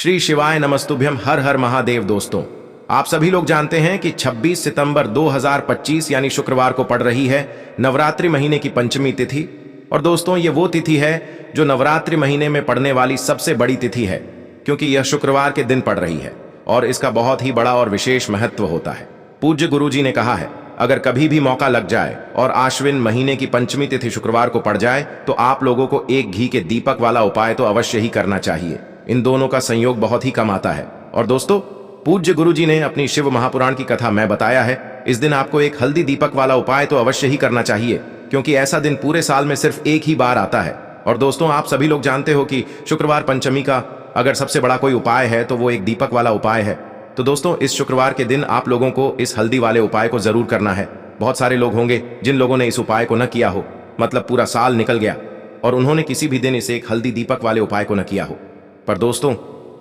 श्री शिवाय नमस्तुभ्यम। हर हर महादेव। दोस्तों, आप सभी लोग जानते हैं कि 26 सितंबर 2025 यानी शुक्रवार को पड़ रही है नवरात्रि महीने की पंचमी तिथि। और दोस्तों, ये वो तिथि है जो नवरात्रि महीने में पड़ने वाली सबसे बड़ी तिथि है, क्योंकि यह शुक्रवार के दिन पड़ रही है और इसका बहुत ही बड़ा और विशेष महत्व होता है। पूज्य गुरुजी ने कहा है, अगर कभी भी मौका लग जाए और आश्विन महीने की पंचमी तिथि शुक्रवार को पड़ जाए तो आप लोगों को एक घी के दीपक वाला उपाय तो अवश्य ही करना चाहिए। इन दोनों का संयोग बहुत ही कम आता है। और दोस्तों, पूज्य गुरुजी ने अपनी शिव महापुराण की कथा में बताया है, इस दिन आपको एक हल्दी दीपक वाला उपाय तो अवश्य ही करना चाहिए, क्योंकि ऐसा दिन पूरे साल में सिर्फ एक ही बार आता है। और दोस्तों, आप सभी लोग जानते हो कि शुक्रवार पंचमी का अगर सबसे बड़ा कोई उपाय है तो वो एक दीपक वाला उपाय है। तो दोस्तों, इस शुक्रवार के दिन आप लोगों को इस हल्दी वाले उपाय को जरूर करना है। बहुत सारे लोग होंगे जिन लोगों ने इस उपाय को न किया हो, मतलब पूरा साल निकल गया और उन्होंने किसी भी दिन इसे एक हल्दी दीपक वाले उपाय को न किया हो। पर दोस्तों,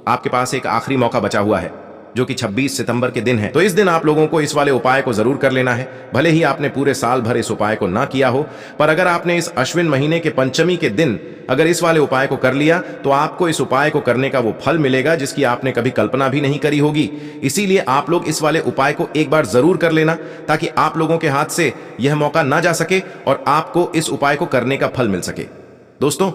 आपके पास एक आखिरी मौका बचा हुआ है, जो कि 26 सितंबर के दिन है। तो इस दिन आप लोगों को इस वाले उपाय को जरूर कर लेना है। भले ही आपने पूरे साल भर इस उपाय को ना किया हो, पर अगर आपने इस अश्विन महीने के पंचमी के दिन अगर इस वाले उपाय को कर लिया तो आपको इस उपाय को करने का वो फल मिलेगा जिसकी आपने कभी कल्पना भी नहीं करी होगी। इसीलिए आप लोग इस वाले उपाय को एक बार जरूर कर लेना, ताकि आप लोगों के हाथ से यह मौका ना जा सके और आपको इस उपाय को करने का फल मिल सके। दोस्तों,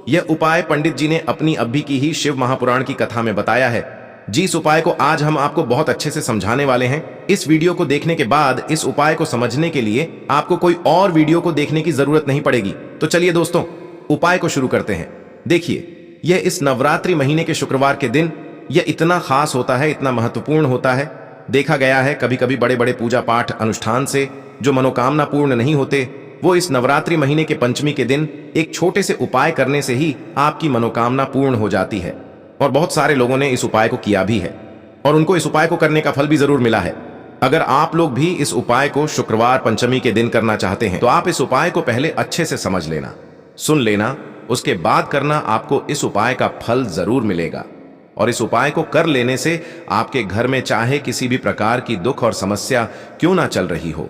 यह उपाय पंडित जी ने अपनी अभी की ही शिव महापुराण की कथा में बताया है। जिस उपाय को आज हम आपको बहुत अच्छे से समझाने वाले हैं, इस वीडियो को देखने के बाद इस उपाय को समझने के लिए आपको कोई और वीडियो को देखने की जरूरत नहीं पड़ेगी। तो चलिए दोस्तों, उपाय को शुरू करते हैं। देखिए, यह इस नवरात्रि महीने के शुक्रवार के दिन यह इतना खास होता है, इतना महत्वपूर्ण होता है। देखा गया है कभी कभी बड़े बड़े पूजा पाठ अनुष्ठान से जो मनोकामना पूर्ण नहीं होते, वो इस नवरात्रि महीने के पंचमी के दिन एक छोटे से उपाय करने से ही आपकी मनोकामना पूर्ण हो जाती है। और बहुत सारे लोगों ने इस उपाय को किया भी है और उनको इस उपाय को करने का फल भी जरूर मिला है। अगर आप लोग भी इस उपाय को शुक्रवार पंचमी के दिन करना चाहते हैं तो आप इस उपाय को पहले अच्छे से समझ लेना, सुन लेना, उसके बाद करना। आपको इस उपाय का फल जरूर मिलेगा। और इस उपाय को कर लेने से आपके घर में चाहे किसी भी प्रकार की दुख और समस्या क्यों ना चल रही हो,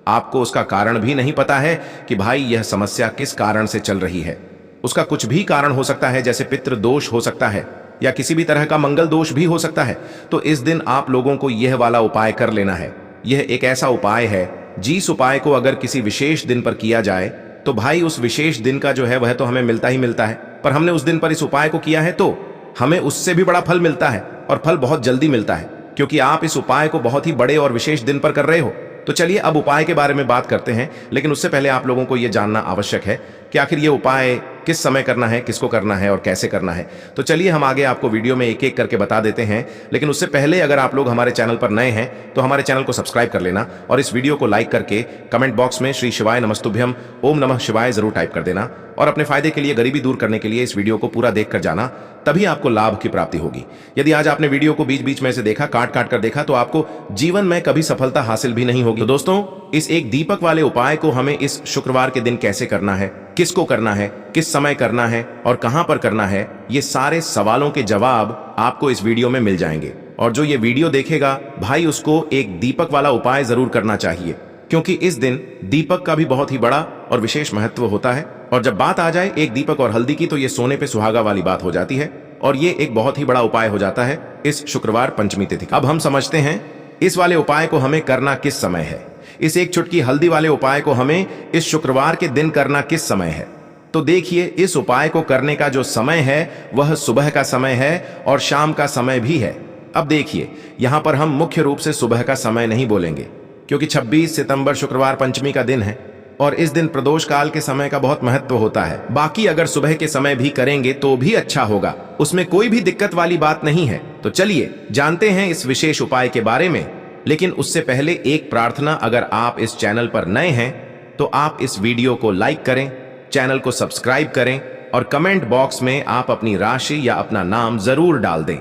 आपको उसका कारण भी नहीं पता है कि भाई यह समस्या किस कारण से चल रही है। उसका कुछ भी कारण हो सकता है, जैसे पितृ दोष हो सकता है या किसी भी तरह का मंगल दोष भी हो सकता है। तो इस दिन आप लोगों को यह वाला उपाय कर लेना है। यह एक ऐसा उपाय है जिस उपाय को अगर किसी विशेष दिन पर किया जाए तो भाई उस विशेष दिन का जो है वह तो हमें मिलता ही मिलता है, पर हमने उस दिन पर इस उपाय को किया है तो हमें उससे भी बड़ा फल मिलता है और फल बहुत जल्दी मिलता है, क्योंकि आप इस उपाय को बहुत ही बड़े और विशेष दिन पर कर रहे हो। तो चलिए अब उपाय के बारे में बात करते हैं, लेकिन उससे पहले आप लोगों को यह जानना आवश्यक है कि आखिर ये उपाय किस समय करना है, किसको करना है और कैसे करना है। तो चलिए हम आगे आपको वीडियो में एक एक करके बता देते हैं, लेकिन उससे पहले अगर आप लोग हमारे चैनल पर नए हैं तो हमारे चैनल को सब्सक्राइब कर लेना और इस वीडियो को लाइक करके कमेंट बॉक्स में श्री शिवाय नमस्तुभ्यम ओम नमः शिवाय जरूर टाइप कर देना। और अपने फायदे के लिए, गरीबी दूर करने के लिए इस वीडियो को पूरा देख कर जाना, तभी आपको लाभ की प्राप्ति होगी। यदि आज आपने वीडियो को बीच बीच में से देखा, काट काट कर देखा, तो आपको जीवन में कभी सफलता हासिल भी नहीं होगी। तो दोस्तों, इस एक दीपक वाले उपाय को हमें इस शुक्रवार के दिन कैसे करना है, किसको करना है, किस समय करना है और कहां पर करना है, ये सारे सवालों के जवाब आपको इस वीडियो में मिल जाएंगे। और जो ये वीडियो देखेगा भाई, उसको एक दीपक वाला उपाय जरूर करना चाहिए, क्योंकि इस दिन दीपक का भी बहुत ही बड़ा और विशेष महत्व होता है। और जब बात आ जाए एक दीपक और हल्दी की, तो ये सोने पे सुहागा वाली बात हो जाती है और ये एक बहुत ही बड़ा उपाय हो जाता है इस शुक्रवार पंचमी तिथि। अब हम समझते हैं इस वाले उपाय को हमें करना किस समय है। इस एक चुटकी हल्दी वाले उपाय को हमें इस शुक्रवार के दिन करना किस समय है। तो देखिए, इस उपाय को करने का जो समय है वह सुबह का समय है और शाम का समय भी है। अब देखिए, यहां पर हम मुख्य रूप से सुबह का समय नहीं बोलेंगे, क्योंकि 26 सितंबर शुक्रवार पंचमी का दिन है और इस दिन प्रदोष काल के समय का बहुत महत्व होता है। बाकी अगर सुबह के समय भी करेंगे तो भी अच्छा होगा, उसमें कोई भी दिक्कत वाली बात नहीं है। तो चलिए जानते हैं इस विशेष उपाय के बारे में। लेकिन उससे पहले एक प्रार्थना, अगर आप इस चैनल पर नए हैं तो आप इस वीडियो को लाइक करें, चैनल को सब्सक्राइब करें और कमेंट बॉक्स में आप अपनी राशि या अपना नाम जरूर डाल दें,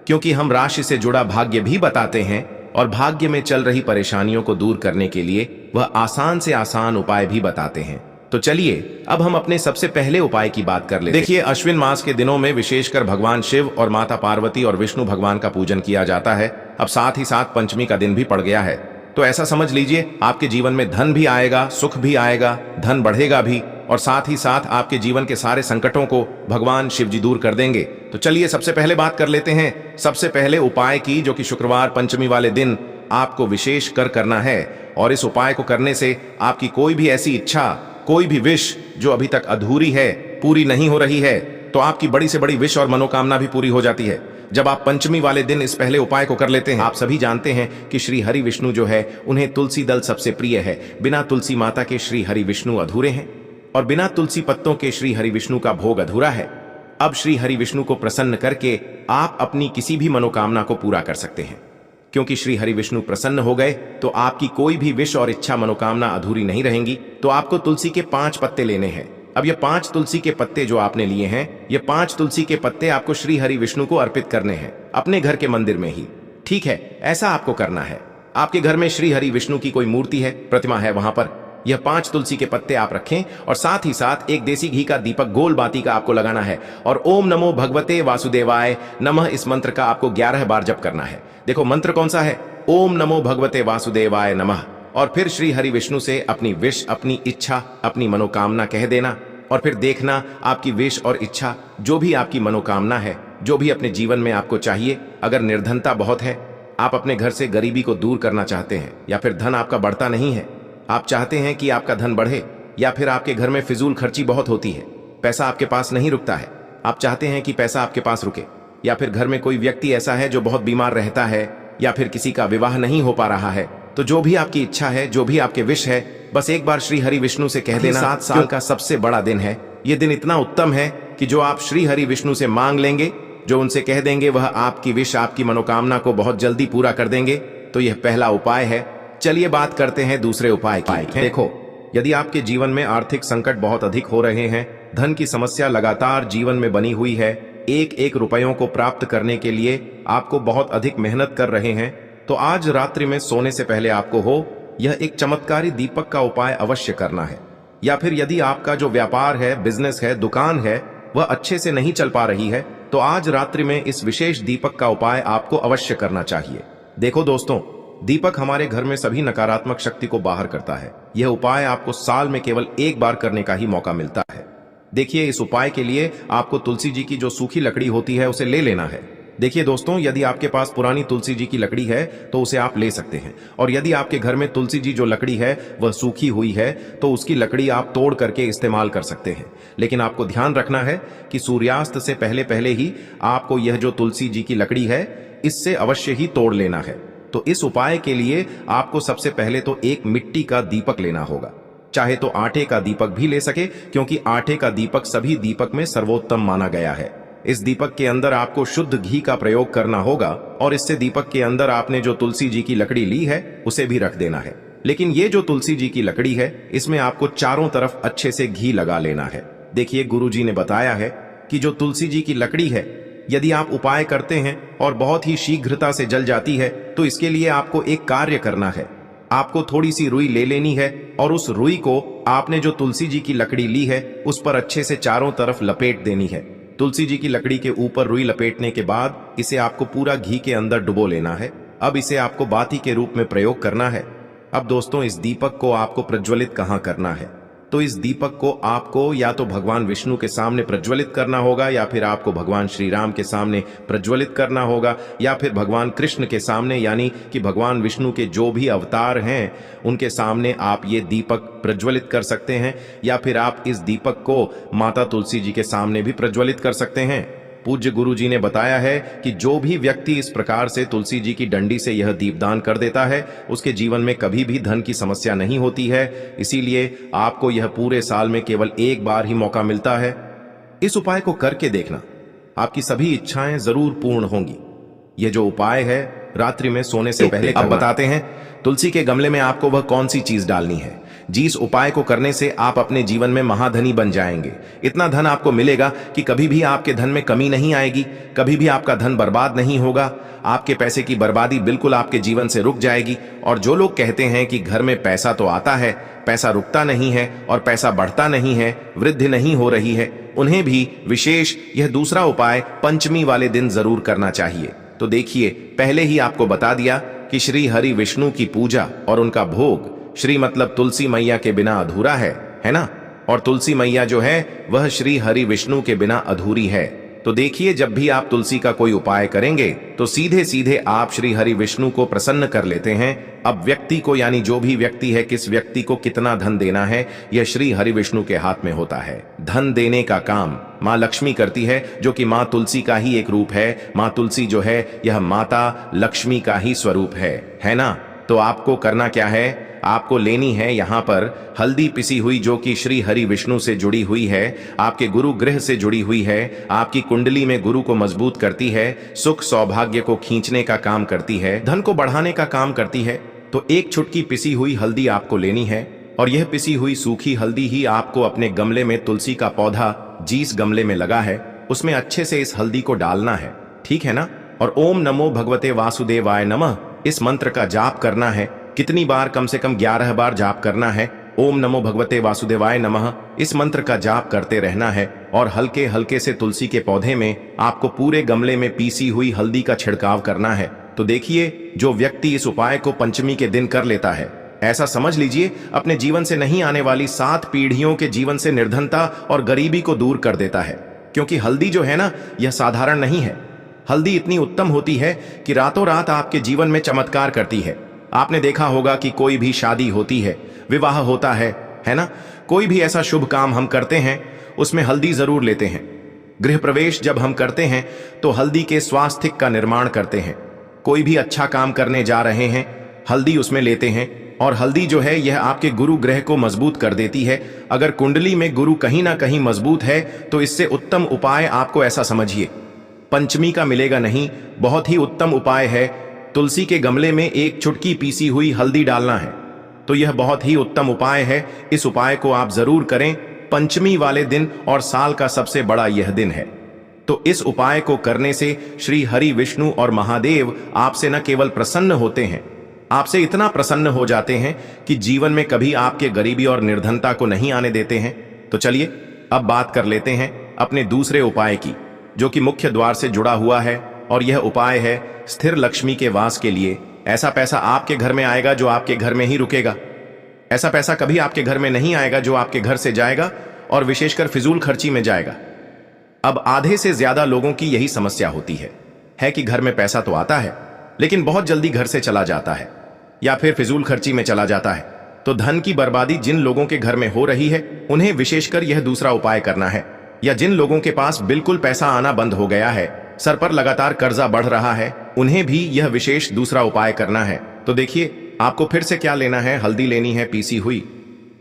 क्योंकि हम राशि से जुड़ा भाग्य भी बताते हैं और भाग्य में चल रही परेशानियों को दूर करने के लिए वह आसान से आसान उपाय भी बताते हैं। तो चलिए अब हम अपने सबसे पहले उपाय की बात कर लेते हैं। देखिए, अश्विन मास के दिनों में विशेषकर भगवान शिव और माता पार्वती और विष्णु भगवान का पूजन किया जाता है। अब साथ ही साथ पंचमी का दिन भी पड़ गया है, तो ऐसा समझ लीजिए आपके जीवन में धन भी आएगा, सुख भी आएगा, धन बढ़ेगा भी, और साथ ही साथ आपके जीवन के सारे संकटों को भगवान शिव जी दूर कर देंगे। तो चलिए सबसे पहले बात कर लेते हैं सबसे पहले उपाय की, जो कि शुक्रवार पंचमी वाले दिन आपको विशेष करना है। और इस उपाय को करने से आपकी कोई भी ऐसी इच्छा, कोई भी विश जो अभी तक अधूरी है, पूरी नहीं हो रही है, तो आपकी बड़ी से बड़ी विश और मनोकामना भी पूरी हो जाती है जब आप पंचमी वाले दिन इस पहले उपाय को कर लेते हैं। आप सभी जानते हैं कि श्री हरि विष्णु जो है, उन्हें तुलसी दल सबसे प्रिय है। बिना तुलसी माता के श्री हरि विष्णु अधूरे हैं और बिना तुलसी पत्तों के श्री हरि विष्णु का भोग अधूरा है। अब श्री हरि विष्णु को प्रसन्न करके आप अपनी किसी भी मनोकामना को पूरा कर सकते हैं, क्योंकि श्री हरि विष्णु प्रसन्न हो गए तो आपकी कोई भी विश और इच्छा मनोकामना अधूरी नहीं रहेंगी। तो आपको तुलसी के 5 पत्ते लेने हैं। अब ये 5 तुलसी के पत्ते जो आपने लिए हैं, ये 5 तुलसी के पत्ते आपको श्री हरि विष्णु को अर्पित करने हैं, अपने घर के मंदिर में ही। ठीक है, ऐसा आपको करना है। आपके घर में श्री हरि विष्णु की कोई मूर्ति है, प्रतिमा है, वहां पर यह 5 तुलसी के पत्ते आप रखें और साथ ही साथ एक देसी घी का दीपक गोल बाती का आपको लगाना है और ओम नमो भगवते वासुदेवाय नमः इस मंत्र का आपको 11 बार जप करना है। देखो मंत्र कौन सा है, ओम नमो भगवते वासुदेवाय नमः। और फिर श्री हरि विष्णु से अपनी विश, अपनी इच्छा, अपनी मनोकामना कह देना और फिर देखना आपकी विश और इच्छा, जो भी आपकी मनोकामना है, जो भी अपने जीवन में आपको चाहिए। अगर निर्धनता बहुत है, आप अपने घर से गरीबी को दूर करना चाहते हैं, या फिर धन आपका बढ़ता नहीं है, आप चाहते हैं कि आपका धन बढ़े, या फिर आपके घर में फिजूल खर्ची बहुत होती है, पैसा आपके पास नहीं रुकता है, आप चाहते हैं कि पैसा आपके पास रुके, या फिर घर में कोई व्यक्ति ऐसा है जो बहुत बीमार रहता है, या फिर किसी का विवाह नहीं हो पा रहा है, तो जो भी आपकी इच्छा है, जो भी आपके विश है, बस एक बार श्री हरि विष्णु से कह देना। 7 साल का सबसे बड़ा दिन है ये। दिन इतना उत्तम है कि जो आप श्री हरि विष्णु से मांग लेंगे, जो उनसे कह देंगे, वह आपकी विश, आपकी मनोकामना को बहुत जल्दी पूरा कर देंगे। तो यह पहला उपाय है। चलिए बात करते हैं दूसरे उपाय की। देखो, यदि आपके जीवन में आर्थिक संकट बहुत अधिक हो रहे हैं, धन की समस्या लगातार जीवन में बनी हुई है, एक एक रुपयों को प्राप्त करने के लिए आपको बहुत अधिक मेहनत कर रहे हैं, तो आज रात्रि में सोने से पहले आपको यह एक चमत्कारी दीपक का उपाय अवश्य करना है। या फिर यदि आपका जो व्यापार है, बिजनेस है, दुकान है, वह अच्छे से नहीं चल पा रही है, तो आज रात्रि में इस विशेष दीपक का उपाय आपको अवश्य करना चाहिए। देखो दोस्तों, दीपक हमारे घर में सभी नकारात्मक शक्ति को बाहर करता है। यह उपाय आपको साल में केवल एक बार करने का ही मौका मिलता है। देखिए, इस उपाय के लिए आपको तुलसी जी की जो सूखी लकड़ी होती है उसे ले लेना है। देखिए दोस्तों, यदि आपके पास पुरानी तुलसी जी की लकड़ी है तो उसे आप ले सकते हैं, और यदि आपके घर में तुलसी जी जो लकड़ी है वह सूखी हुई है तो उसकी लकड़ी आप तोड़ करके इस्तेमाल कर सकते हैं। लेकिन आपको ध्यान रखना है कि सूर्यास्त से पहले पहले ही आपको यह जो तुलसी जी की लकड़ी है, इससे अवश्य ही तोड़ लेना है। तो इस उपाय के लिए आपको सबसे पहले तो एक मिट्टी का दीपक लेना होगा। चाहे तो आटे का दीपक भी ले सके, क्योंकि आटे का दीपक सभी दीपक में सर्वोत्तम माना गया है। इस दीपक के अंदर आपको शुद्ध घी का प्रयोग करना होगा और इससे दीपक के अंदर आपने जो तुलसी जी की लकड़ी ली है उसे भी रख देना है। लेकिन ये जो तुलसी जी की लकड़ी है, इसमें आपको चारों तरफ अच्छे से घी लगा लेना है। देखिए, गुरु जी ने बताया है कि जो तुलसी जी की लकड़ी है, यदि आप उपाय करते हैं और बहुत ही शीघ्रता से जल जाती है, तो इसके लिए आपको एक कार्य करना है। आपको थोड़ी सी रुई ले लेनी है और उस रुई को आपने जो तुलसी जी की लकड़ी ली है उस पर अच्छे से चारों तरफ लपेट देनी है। तुलसी जी की लकड़ी के ऊपर रुई लपेटने के बाद इसे आपको पूरा घी के अंदर डुबो लेना है। अब इसे आपको बाती के रूप में प्रयोग करना है। अब दोस्तों, इस दीपक को आपको प्रज्वलित कहाँ करना है? तो इस दीपक को आपको या तो भगवान विष्णु के सामने प्रज्वलित करना होगा, या फिर आपको भगवान श्री राम के सामने प्रज्वलित करना होगा, या फिर भगवान कृष्ण के सामने, यानी कि भगवान विष्णु के जो भी अवतार हैं उनके सामने आप ये दीपक प्रज्वलित कर सकते हैं। या फिर आप इस दीपक को माता तुलसी जी के सामने भी प्रज्वलित कर सकते हैं। पूज्य गुरु जी ने बताया है कि जो भी व्यक्ति इस प्रकार से तुलसी जी की डंडी से यह दीपदान कर देता है, उसके जीवन में कभी भी धन की समस्या नहीं होती है। इसीलिए आपको यह पूरे साल में केवल एक बार ही मौका मिलता है। इस उपाय को करके देखना, आपकी सभी इच्छाएं जरूर पूर्ण होंगी। यह जो उपाय है रात्रि में सोने से पहले अब बताते हैं। तुलसी के गमले में आपको वह कौन सी चीज डालनी है जिस उपाय को करने से आप अपने जीवन में महाधनी बन जाएंगे। इतना धन आपको मिलेगा कि कभी भी आपके धन में कमी नहीं आएगी, कभी भी आपका धन बर्बाद नहीं होगा। आपके पैसे की बर्बादी बिल्कुल आपके जीवन से रुक जाएगी। और जो लोग कहते हैं कि घर में पैसा तो आता है, पैसा रुकता नहीं है और पैसा बढ़ता नहीं है, वृद्धि नहीं हो रही है, उन्हें भी विशेष यह दूसरा उपाय पंचमी वाले दिन जरूर करना चाहिए। तो देखिए, पहले ही आपको बता दिया कि श्री हरि विष्णु की पूजा और उनका भोग, श्री मतलब तुलसी मैया के बिना अधूरा है ना? और तुलसी मैया जो है वह श्री हरि विष्णु के बिना अधूरी है। तो देखिए, जब भी आप तुलसी का कोई उपाय करेंगे तो सीधे सीधे आप श्री हरि विष्णु को प्रसन्न कर लेते हैं। अब व्यक्ति को, यानी जो भी व्यक्ति है, किस व्यक्ति को कितना धन देना है, यह श्री हरि विष्णु के हाथ में होता है। धन देने का काम माँ लक्ष्मी करती है, जो कि माँ तुलसी का ही एक रूप है। माँ तुलसी जो है यह माता लक्ष्मी का ही स्वरूप है ना। तो आपको करना क्या है, आपको लेनी है यहाँ पर हल्दी पिसी हुई, जो कि श्री हरि विष्णु से जुड़ी हुई है, आपके गुरु ग्रह से जुड़ी हुई है, आपकी कुंडली में गुरु को मजबूत करती है, सुख सौभाग्य को खींचने का काम करती है, धन को बढ़ाने का काम करती है। तो एक चुटकी पिसी हुई हल्दी आपको लेनी है, और यह पिसी हुई सूखी हल्दी ही आपको अपने गमले में, तुलसी का पौधा जिस गमले में लगा है उसमें अच्छे से इस हल्दी को डालना है, ठीक है ना। और ओम नमो भगवते वासुदेवाय नमः इस मंत्र का जाप करना है। कितनी बार? कम से कम 11 बार जाप करना है। ओम नमो भगवते वासुदेवाय नमः इस मंत्र का जाप करते रहना है, और हल्के हल्के से तुलसी के पौधे में आपको पूरे गमले में पीसी हुई हल्दी का छिड़काव करना है। तो देखिए, जो व्यक्ति इस उपाय को पंचमी के दिन कर लेता है, ऐसा समझ लीजिए अपने जीवन से नहीं आने वाली 7 पीढ़ियों के जीवन से निर्धनता और गरीबी को दूर कर देता है। क्योंकि हल्दी जो है ना, यह साधारण नहीं है। हल्दी इतनी उत्तम होती है कि रातों रात आपके जीवन में चमत्कार करती है। आपने देखा होगा कि कोई भी शादी होती है, विवाह होता है ना, कोई भी ऐसा शुभ काम हम करते हैं उसमें हल्दी जरूर लेते हैं। गृह प्रवेश जब हम करते हैं तो हल्दी के स्वास्थ्य का निर्माण करते हैं। कोई भी अच्छा काम करने जा रहे हैं, हल्दी उसमें लेते हैं। और हल्दी जो है यह आपके गुरु ग्रह को मजबूत कर देती है। अगर कुंडली में गुरु कहीं ना कहीं मजबूत है तो इससे उत्तम उपाय आपको ऐसा समझिए पंचमी का मिलेगा नहीं। बहुत ही उत्तम उपाय है, तुलसी के गमले में एक चुटकी पीसी हुई हल्दी डालना है। तो यह बहुत ही उत्तम उपाय है। इस उपाय को आप जरूर करें पंचमी वाले दिन, और साल का सबसे बड़ा यह दिन है। तो इस उपाय को करने से श्री हरि विष्णु और महादेव आपसे न केवल प्रसन्न होते हैं, आपसे इतना प्रसन्न हो जाते हैं कि जीवन में कभी आपके गरीबी और निर्धनता को नहीं आने देते हैं। तो चलिए अब बात कर लेते हैं अपने दूसरे उपाय की, जो कि मुख्य द्वार से जुड़ा हुआ है। और यह उपाय है स्थिर लक्ष्मी के वास के लिए। ऐसा पैसा आपके घर में आएगा जो आपके घर में ही रुकेगा। ऐसा पैसा कभी आपके घर में नहीं आएगा जो आपके घर से जाएगा, और विशेषकर फिजूल खर्ची में जाएगा। अब आधे से ज्यादा लोगों की यही समस्या होती है कि घर में पैसा तो आता है लेकिन बहुत जल्दी घर से चला जाता है, या फिर फिजूल खर्ची में चला जाता है। तो धन की बर्बादी जिन लोगों के घर में हो रही है उन्हें विशेषकर यह दूसरा उपाय करना है। या जिन लोगों के पास बिल्कुल पैसा आना बंद हो गया है, सर पर लगातार कर्जा बढ़ रहा है, उन्हें भी यह विशेष दूसरा उपाय करना है। तो देखिए, आपको फिर से क्या लेना है, हल्दी लेनी है पीसी हुई,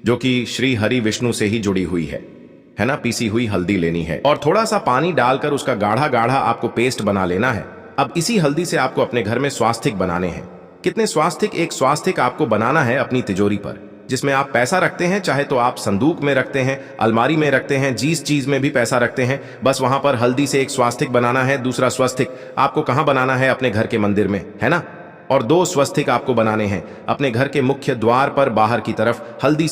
जो कि श्री हरि विष्णु से ही जुड़ी हुई है ना। पीसी हुई हल्दी लेनी है, और थोड़ा सा पानी डालकर उसका गाढ़ा गाढ़ा आपको पेस्ट बना लेना है। अब इसी हल्दी से आपको अपने घर में स्वास्तिक बनाने हैं। कितने स्वास्तिक? एक स्वास्तिक आपको बनाना है अपनी तिजोरी पर, जिसमें आप पैसा रखते हैं। चाहे तो आप संदूक में रखते हैं, अलमारी में रखते हैं, जिस चीज में भी पैसा रखते हैं, बस वहां पर हल्दी से एक स्वास्तिक बनाना है। दूसरा स्वास्तिक आपको कहां बनाना है? अपने घर के मंदिर में, है ना। और 2 स्वास्तिक आपको बनाने हैं अपने घर के मुख्य द्वार पर बाहर की तरफ। हल्दी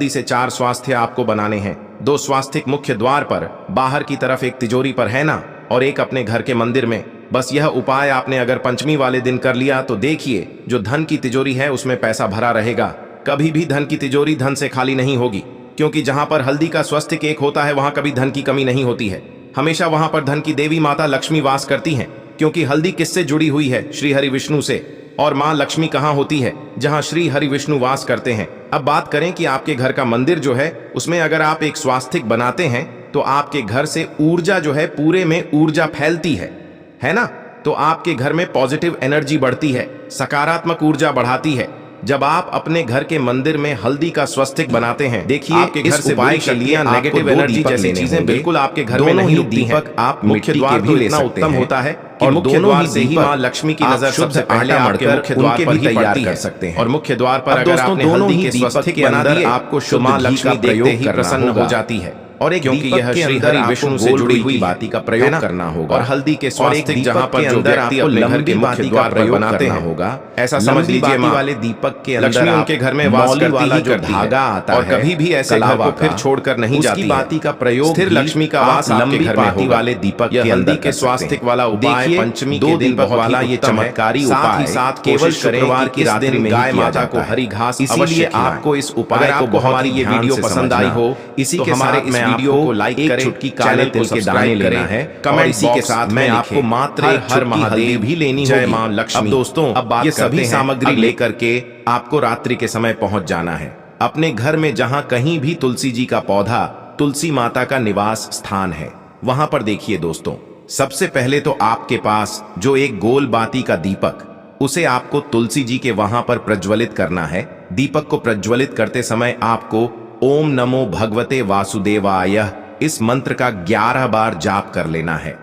से 4 स्वास्थ्य आपको बनाने हैं। 2 स्वास्तिक मुख्य द्वार पर बाहर की तरफ, एक तिजोरी पर, है ना, और एक अपने घर के मंदिर में। बस यह उपाय आपने अगर पंचमी वाले दिन कर लिया तो देखिए, जो धन की तिजोरी है उसमें पैसा भरा रहेगा। कभी भी धन की तिजोरी धन से खाली नहीं होगी, क्योंकि जहां पर हल्दी का स्वास्तिक एक होता है वहां कभी धन की कमी नहीं होती है। हमेशा वहां पर धन की देवी माता लक्ष्मी वास करती हैं, क्योंकि हल्दी किससे जुड़ी हुई है? श्री हरि विष्णु से। और माँ लक्ष्मी कहाँ होती है? जहां श्री हरि विष्णु वास करते हैं। अब बात करें कि आपके घर का मंदिर जो है उसमें अगर आप एक स्वास्तिक बनाते हैं तो आपके घर से ऊर्जा जो है, पूरे में ऊर्जा फैलती है ना। तो आपके घर में पॉजिटिव एनर्जी बढ़ती है, सकारात्मक ऊर्जा बढ़ाती है। जब आप अपने घर के मंदिर में हल्दी का स्वास्तिक बनाते हैं, देखिए आपके घर से उपाय के लिए नेगेटिव एनर्जी जैसी चीजें बिल्कुल आपके घर में नहीं रुकती हैं। आप मुख्य द्वार भी इतना उत्तम होता है और मुख्य द्वार से ही माँ लक्ष्मी की नजर सबसे पहले आपके मुख्य द्वार पर ही तैयार कर सकते हैं। और मुख्य द्वार पर अगर आपने हल्दी के स्वास्तिक बना दिए, आपको शुद्ध माँ लक्ष्मी देखते ही प्रसन्न हो जाती है। और एक क्योंकि यह श्री हरि विष्णु से जुड़ी हुई बाती का प्रयोग करना होगा। और हल्दी के स्वास्तिक जहां पर जो व्यक्ति अपने घर के मुख्य द्वार पर बनाते हैं होगा, ऐसा समझ लीजिए माँ वाले दीपक के अंदर लक्ष्मी उनके घर में वास करती ही जो धागा आता है, और कभी भी ऐसे घर को फिर छोड़कर नहीं जाती। उसकी बाती का प्रयोग स्थिर लक्ष्मी का वास लंबी घर में वाले दीपक के हल्दी के स्वास्तिक वाला उपाय पंचमी के दिन वाला ये चमत्कारी उपाय साथ केवल शुक्रवार की रात्रि में गाय माता को हरी घास। इसीलिए आपको इस उपाय को, हमारी ये वीडियो पसंद आई हो, इसी के साथ वीडियो को लाइक करें, चुटकी काले तिल के दाने लेना है, कमेंट इसी के साथ में आपको मात्र हर महादेव भी लेनी होगी। जय मां लक्ष्मी। अब दोस्तों, अब बात ये सभी सामग्री लेकर के आपको रात्रि के समय पहुंच जाना है अपने घर में, जहां कहीं भी तुलसी जी का पौधा, तुलसी माता का निवास स्थान है, वहां पर देखिए दोस्तों, सबसे पहले तो आपके पास जो एक गोल बाती का दीपक, उसे आपको तुलसी जी के वहां पर प्रज्वलित करना है। दीपक को प्रज्वलित करते समय आपको ओम नमो भगवते वासुदेवाय इस मंत्र का 11 बार जाप कर लेना है।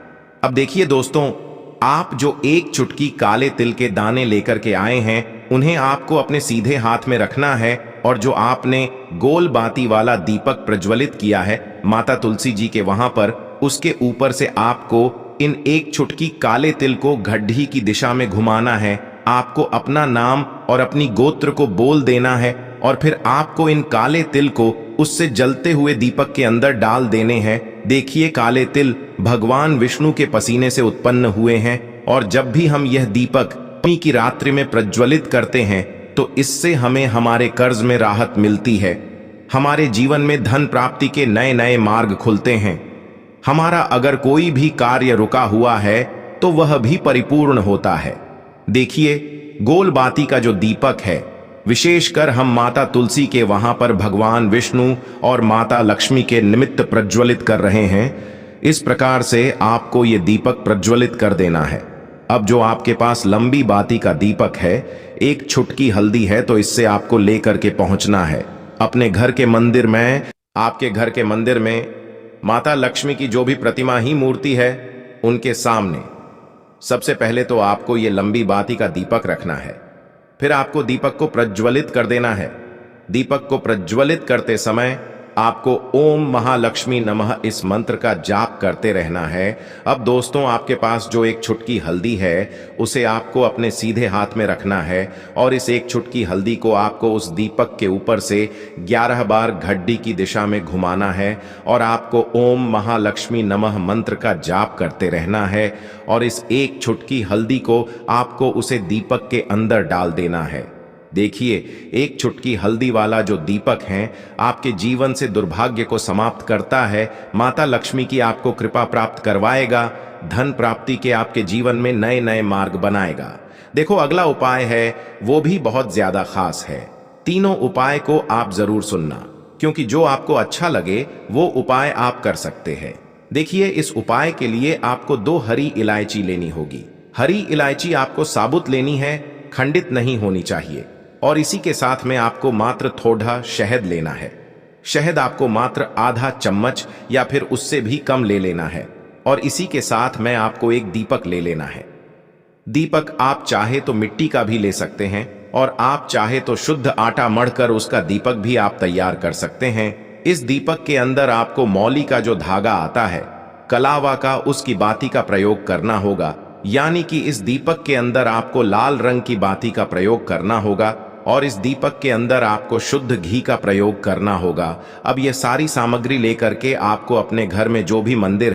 अब देखिए दोस्तों, आप जो एक चुटकी काले तिल के दाने लेकर के आए हैं, उन्हें आपको अपने सीधे हाथ में रखना है, और जो आपने गोल बाती वाला दीपक प्रज्वलित किया है माता तुलसी जी के वहां पर, उसके ऊपर से आपको इन एक चुटकी काले तिल को गड्ढी की दिशा में घुमाना है। आपको अपना नाम और अपनी गोत्र को बोल देना है, और फिर आपको इन काले तिल को उससे जलते हुए दीपक के अंदर डाल देने हैं। देखिए, काले तिल भगवान विष्णु के पसीने से उत्पन्न हुए हैं, और जब भी हम यह दीपक की रात्रि में प्रज्वलित करते हैं तो इससे हमें हमारे कर्ज में राहत मिलती है, हमारे जीवन में धन प्राप्ति के नए नए मार्ग खुलते हैं, हमारा अगर कोई भी कार्य रुका हुआ है तो वह भी परिपूर्ण होता है। देखिए, गोल बाती का जो दीपक है, विशेषकर हम माता तुलसी के वहां पर भगवान विष्णु और माता लक्ष्मी के निमित्त प्रज्वलित कर रहे हैं। इस प्रकार से आपको ये दीपक प्रज्वलित कर देना है। अब जो आपके पास लंबी बाती का दीपक है, एक चुटकी हल्दी है, तो इससे आपको लेकर के पहुंचना है अपने घर के मंदिर में। आपके घर के मंदिर में माता लक्ष्मी की जो भी प्रतिमा ही मूर्ति है, उनके सामने सबसे पहले तो आपको ये लंबी बाती का दीपक रखना है। फिर आपको दीपक को प्रज्वलित कर देना है। दीपक को प्रज्वलित करते समय आपको ओम महालक्ष्मी नमः इस मंत्र का जाप करते रहना है। अब दोस्तों, आपके पास जो एक चुटकी हल्दी है, उसे आपको अपने सीधे हाथ में रखना है, और इस एक चुटकी हल्दी को आपको उस दीपक के ऊपर से 11 बार घड्डी की दिशा में घुमाना है, और आपको ओम महालक्ष्मी नमः मंत्र का जाप करते रहना है, और इस एक चुटकी हल्दी को आपको उसे दीपक के अंदर डाल देना है। देखिए, एक चुटकी हल्दी वाला जो दीपक है, आपके जीवन से दुर्भाग्य को समाप्त करता है, माता लक्ष्मी की आपको कृपा प्राप्त करवाएगा, धन प्राप्ति के आपके जीवन में नए नए मार्ग बनाएगा। देखो, अगला उपाय है, वो भी बहुत ज्यादा खास है। तीनों उपाय को आप जरूर सुनना, क्योंकि जो आपको अच्छा लगे वो उपाय आप कर सकते हैं। देखिए, इस उपाय के लिए आपको 2 हरी इलायची लेनी होगी। हरी इलायची आपको साबुत लेनी है, खंडित नहीं होनी चाहिए। और इसी के साथ में आपको मात्र थोड़ा शहद लेना है। शहद आपको मात्र आधा चम्मच या फिर उससे भी कम ले लेना है। और इसी के साथ में आपको एक दीपक ले लेना है। दीपक आप चाहे तो मिट्टी का भी ले सकते हैं, और आप चाहे तो शुद्ध आटा मढ़कर उसका दीपक भी आप तैयार कर सकते हैं। इस दीपक के अंदर आपको मौली का जो धागा आता है, कलावा का, उसकी बाती का प्रयोग करना होगा। यानी कि इस दीपक के अंदर आपको लाल रंग की बाती का प्रयोग करना होगा, और इस दीपक के अंदर आपको शुद्ध घी का प्रयोग करना होगा। अब ये सारी सामग्री लेकर के आपको अपने घर में जो भी मंदिर